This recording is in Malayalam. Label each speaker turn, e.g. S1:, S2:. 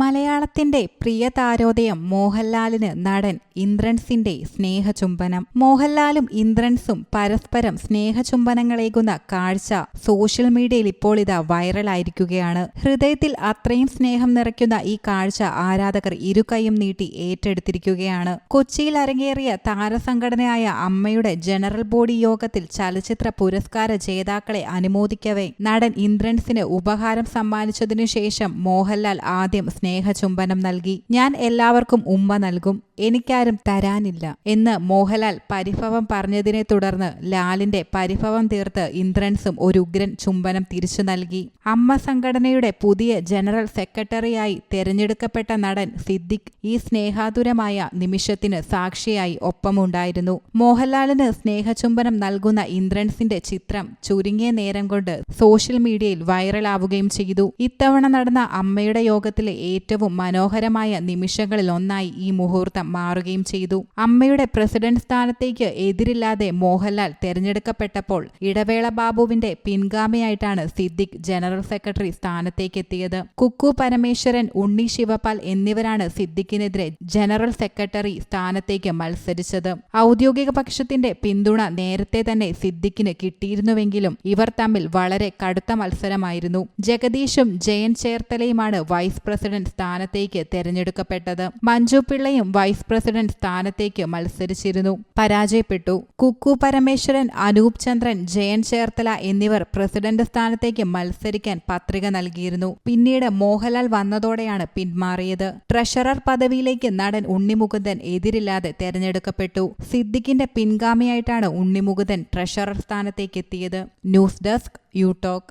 S1: മലയാളത്തിന്റെ പ്രിയ താരോദയം മോഹൻലാലിന് നടൻ ഇന്ദ്രൻസിന്റെ സ്നേഹചുംബനം. മോഹൻലാലും ഇന്ദ്രൻസും പരസ്പരം സ്നേഹചുംബനങ്ങളേകുന്ന കാഴ്ച സോഷ്യൽ മീഡിയയിൽ ഇപ്പോൾ ഇതാ വൈറലായിരിക്കുകയാണ്. ഹൃദയത്തിൽ അത്രയും സ്നേഹം നിറയ്ക്കുന്ന ഈ കാഴ്ച ആരാധകർ ഇരുകൈയും നീട്ടി ഏറ്റെടുത്തിരിക്കുകയാണ്. കൊച്ചിയിൽ അരങ്ങേറിയ താരസംഘടനയായ അമ്മയുടെ ജനറൽ ബോഡി യോഗത്തിൽ ചലച്ചിത്ര പുരസ്കാര ജേതാക്കളെ അനുമോദിക്കവേ നടൻ ഇന്ദ്രൻസിന് ഉപഹാരം സമ്മാനിച്ചതിനു ശേഷം മോഹൻലാൽ ആദ്യം സ്നേഹചുംബനം നൽകി. ഞാൻ എല്ലാവർക്കും ഉമ്മ നൽകും, എനിക്കാരും തരാനില്ല എന്ന് മോഹൻലാൽ പരിഭവം പറഞ്ഞതിനെ തുടർന്ന് ലാലിന്റെ പരിഭവം തീർത്ത് ഇന്ദ്രൻസും ഒരു ഉഗ്രൻ ചുംബനം തിരിച്ചു നൽകി. അമ്മ സംഘടനയുടെ പുതിയ ജനറൽ സെക്രട്ടറിയായി തെരഞ്ഞെടുക്കപ്പെട്ട നടൻ സിദ്ദിഖ് ഈ സ്നേഹാതുരമായ നിമിഷത്തിന് സാക്ഷിയായി ഒപ്പമുണ്ടായിരുന്നു. മോഹൻലാലിന് സ്നേഹചുംബനം നൽകുന്ന ഇന്ദ്രൻസിന്റെ ചിത്രം ചുരുങ്ങിയ നേരം കൊണ്ട് സോഷ്യൽ മീഡിയയിൽ വൈറലാവുകയും ചെയ്തു. ഇത്തവണ നടന്ന അമ്മയുടെ യോഗത്തിലെ ഏറ്റവും മനോഹരമായ നിമിഷങ്ങളിൽ ഒന്നായി ഈ മുഹൂർത്തം മാറുകയും ചെയ്തു. അമ്മയുടെ പ്രസിഡന്റ് സ്ഥാനത്തേക്ക് എതിരില്ലാതെ മോഹൻലാൽ തെരഞ്ഞെടുക്കപ്പെട്ടപ്പോൾ ഇടവേള ബാബുവിന്റെ പിൻഗാമിയായിട്ടാണ് സിദ്ദിഖ് ജനറൽ സെക്രട്ടറി സ്ഥാനത്തേക്ക് എത്തിയത്. കുക്കു പരമേശ്വരൻ, ഉണ്ണി ശിവപാൽ എന്നിവരാണ് സിദ്ദിഖിനെതിരെ ജനറൽ സെക്രട്ടറി സ്ഥാനത്തേക്ക് മത്സരിച്ചത്. ഔദ്യോഗിക പക്ഷത്തിന്റെ പിന്തുണ നേരത്തെ തന്നെ സിദ്ദിഖിന് കിട്ടിയിരുന്നുവെങ്കിലും ഇവർ തമ്മിൽ വളരെ കടുത്ത മത്സരമായിരുന്നു. ജഗദീഷും ജയൻ ചേർത്തലയുമാണ് വൈസ് പ്രസിഡന്റ് സ്ഥാനത്തേക്ക് തെരഞ്ഞെടുക്കപ്പെട്ടത്. മഞ്ജു പിള്ളയും വൈസ് പ്രസിഡന്റ് സ്ഥാനത്തേക്ക് മത്സരിച്ചിരുന്നു, പരാജയപ്പെട്ടു. കുക്കു പരമേശ്വരൻ, അനൂപ് ചന്ദ്രൻ, ജയൻ ചേർത്തല എന്നിവർ പ്രസിഡന്റ് സ്ഥാനത്തേക്ക് മത്സരിക്കാൻ പത്രിക നൽകിയിരുന്നു. പിന്നീട് മോഹൻലാൽ വന്നതോടെയാണ് പിന്മാറിയത്. ട്രഷറർ പദവിയിലേക്ക് നടൻ ഉണ്ണിമുകുന്ദൻ എതിരില്ലാതെ തെരഞ്ഞെടുക്കപ്പെട്ടു. സിദ്ദിഖിന്റെ പിൻഗാമിയായിട്ടാണ് ഉണ്ണിമുകുന്ദൻ ട്രഷറർ സ്ഥാനത്തേക്ക് എത്തിയത്. News desk you talk.